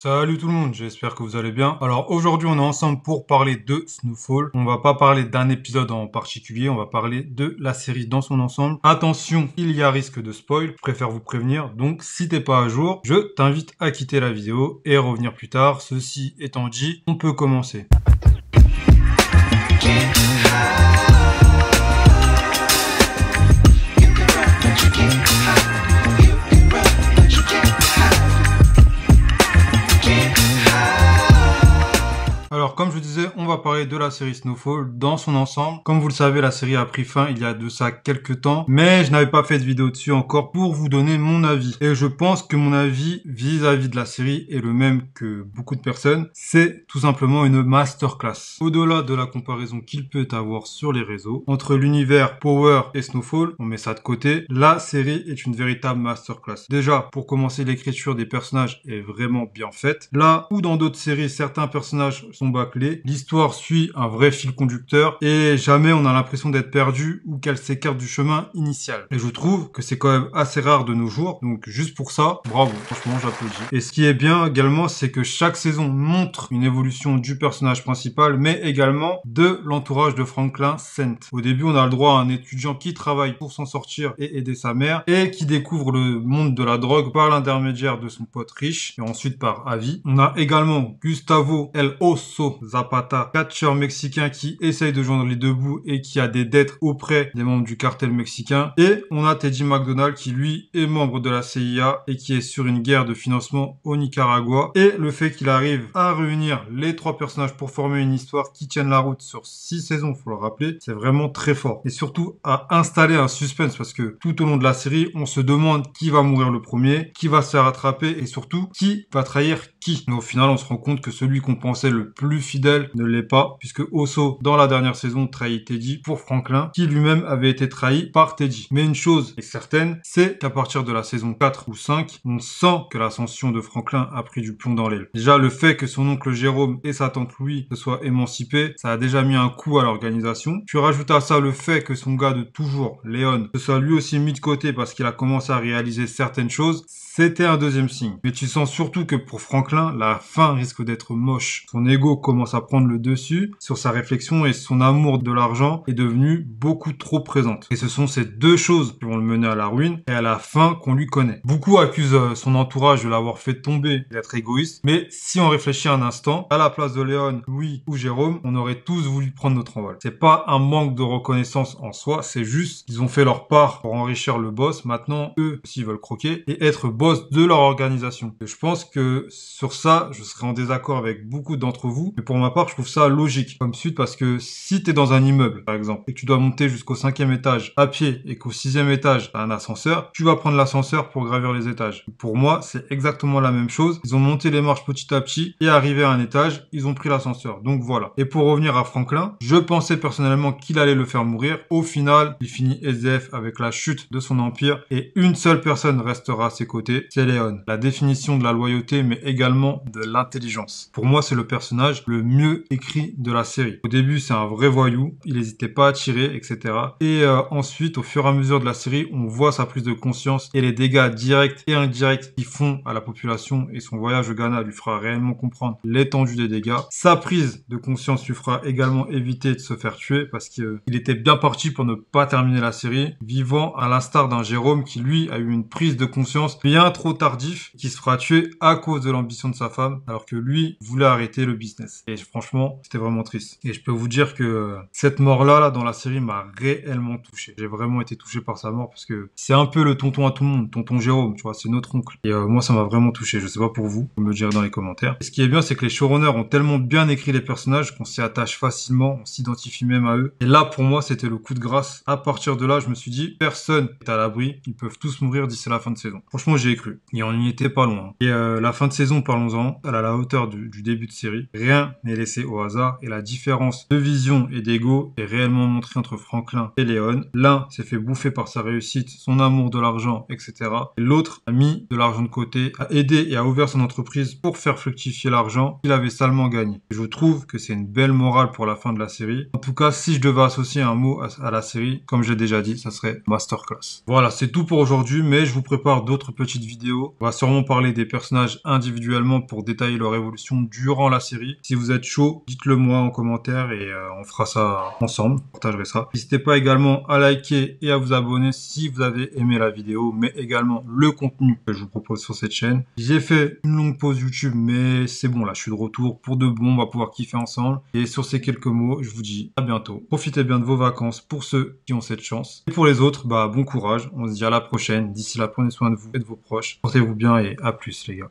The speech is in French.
Salut tout le monde, j'espère que vous allez bien. Alors aujourd'hui on est ensemble pour parler de Snowfall. On va pas parler d'un épisode en particulier, on va parler de la série dans son ensemble. Attention, il y a risque de spoil, je préfère vous prévenir. Donc si t'es pas à jour, je t'invite à quitter la vidéo et revenir plus tard. Ceci étant dit, on peut commencer. Alors, comme je disais, on va parler de la série Snowfall dans son ensemble. Comme vous le savez, la série a pris fin il y a de ça quelques temps, mais je n'avais pas fait de vidéo dessus encore pour vous donner mon avis. Et je pense que mon avis vis-à-vis de la série est le même que beaucoup de personnes. C'est tout simplement une masterclass. Au-delà de la comparaison qu'il peut avoir sur les réseaux, entre l'univers Power et Snowfall, on met ça de côté, la série est une véritable masterclass. Déjà, pour commencer, l'écriture des personnages est vraiment bien faite. Là où dans d'autres séries, certains personnages sont bâclés, l'histoire suit un vrai fil conducteur et jamais on a l'impression d'être perdu ou qu'elle s'écarte du chemin initial. Et je trouve que c'est quand même assez rare de nos jours, donc juste pour ça, bravo, franchement j'applaudis. Et ce qui est bien également, c'est que chaque saison montre une évolution du personnage principal, mais également de l'entourage de Franklin Saint. Au début, on a le droit à un étudiant qui travaille pour s'en sortir et aider sa mère, et qui découvre le monde de la drogue par l'intermédiaire de son pote riche, et ensuite par Avi. On a également Gustavo El Oso Zapata, catcheur mexicain qui essaye de joindre les deux bouts et qui a des dettes auprès des membres du cartel mexicain. Et on a Teddy McDonald qui lui est membre de la CIA et qui est sur une guerre de financement au Nicaragua. Et le fait qu'il arrive à réunir les trois personnages pour former une histoire qui tienne la route sur 6 saisons, faut le rappeler, c'est vraiment très fort. Et surtout à installer un suspense parce que tout au long de la série, on se demande qui va mourir le premier, qui va se faire attraper et surtout qui va trahir qui. Mais au final, on se rend compte que celui qu'on pensait le plus fidèle ne l'est pas, puisque Oso, dans la dernière saison, trahit Teddy pour Franklin, qui lui-même avait été trahi par Teddy. Mais une chose est certaine, c'est qu'à partir de la saison 4 ou 5, on sent que l'ascension de Franklin a pris du plomb dans l'aile. Déjà, le fait que son oncle Jérôme et sa tante Louis se soient émancipés, ça a déjà mis un coup à l'organisation. Tu rajoutes à ça le fait que son gars de toujours, Léon, se soit lui aussi mis de côté parce qu'il a commencé à réaliser certaines choses, c'était un deuxième signe. Mais tu sens surtout que pour Franklin, la fin risque d'être moche. Son ego commence à prendre le dessus sur sa réflexion et son amour de l'argent est devenu beaucoup trop présente. Et ce sont ces deux choses qui vont le mener à la ruine et à la fin qu'on lui connaît. Beaucoup accusent son entourage de l'avoir fait tomber, d'être égoïste. Mais si on réfléchit un instant, à la place de Léon, Louis ou Jérôme, on aurait tous voulu prendre notre envol. C'est pas un manque de reconnaissance en soi, c'est juste qu'ils ont fait leur part pour enrichir le boss. Maintenant, eux, s'ils veulent croquer et être boss de leur organisation. Et je pense que sur ça, je serais en désaccord avec beaucoup d'entre vous, mais pour ma part, je trouve ça logique comme suite parce que si t'es dans un immeuble, par exemple, et que tu dois monter jusqu'au 5e étage à pied et qu'au 6e étage, t'as un ascenseur, tu vas prendre l'ascenseur pour gravir les étages. Pour moi, c'est exactement la même chose. Ils ont monté les marches petit à petit et arrivé à un étage, ils ont pris l'ascenseur. Donc voilà. Et pour revenir à Franklin, je pensais personnellement qu'il allait le faire mourir. Au final, il finit SDF avec la chute de son empire et une seule personne restera à ses côtés, c'est Léon. La définition de la loyauté, mais également de l'intelligence. Pour moi, c'est le personnage le mieux écrit de la série. Au début, c'est un vrai voyou. Il n'hésitait pas à tirer, etc. Et ensuite, au fur et à mesure de la série, on voit sa prise de conscience et les dégâts directs et indirects qu'ils font à la population. Et son voyage au Ghana lui fera réellement comprendre l'étendue des dégâts. Sa prise de conscience lui fera également éviter de se faire tuer parce qu'il était bien parti pour ne pas terminer la série, vivant à l'instar d'un Jérôme qui, lui, a eu une prise de conscience bien trop tardif, qui se fera tuer à cause de l'ambition de sa femme, alors que lui voulait arrêter le business. Et franchement, c'était vraiment triste. Et je peux vous dire que cette mort-là, dans la série, m'a réellement touché. J'ai vraiment été touché par sa mort, parce que c'est un peu le tonton à tout le monde, tonton Jérôme, tu vois, c'est notre oncle. Et moi, ça m'a vraiment touché. Je sais pas pour vous, vous me le direz dans les commentaires. Et ce qui est bien, c'est que les showrunners ont tellement bien écrit les personnages qu'on s'y attache facilement, on s'identifie même à eux. Et là, pour moi, c'était le coup de grâce. À partir de là, je me suis dit, personne n'est à l'abri, ils peuvent tous mourir d'ici la fin de saison. Franchement, j'ai cru. Et on n'y était pas loin. Et la fin de saison, parlons-en, elle est à la hauteur du début de série. Rien n'est laissé au hasard et la différence de vision et d'ego est réellement montrée entre Franklin et Léon. L'un s'est fait bouffer par sa réussite, son amour de l'argent, etc. Et l'autre a mis de l'argent de côté, a aidé et a ouvert son entreprise pour faire fructifier l'argent qu'il avait salement gagné. Et je trouve que c'est une belle morale pour la fin de la série. En tout cas, si je devais associer un mot à la série, comme j'ai déjà dit, ça serait masterclass. Voilà, c'est tout pour aujourd'hui, mais je vous prépare d'autres petites vidéos. On va sûrement parler des personnages individuels également pour détailler leur évolution durant la série. Si vous êtes chaud, dites-le moi en commentaire et on fera ça ensemble, je partagerai ça. N'hésitez pas également à liker et à vous abonner si vous avez aimé la vidéo, mais également le contenu que je vous propose sur cette chaîne. J'ai fait une longue pause YouTube, mais c'est bon, là je suis de retour pour de bon, on va pouvoir kiffer ensemble. Et sur ces quelques mots, je vous dis à bientôt. Profitez bien de vos vacances pour ceux qui ont cette chance. Et pour les autres, bon courage, on se dit à la prochaine. D'ici là, prenez soin de vous et de vos proches. Portez-vous bien et à plus les gars.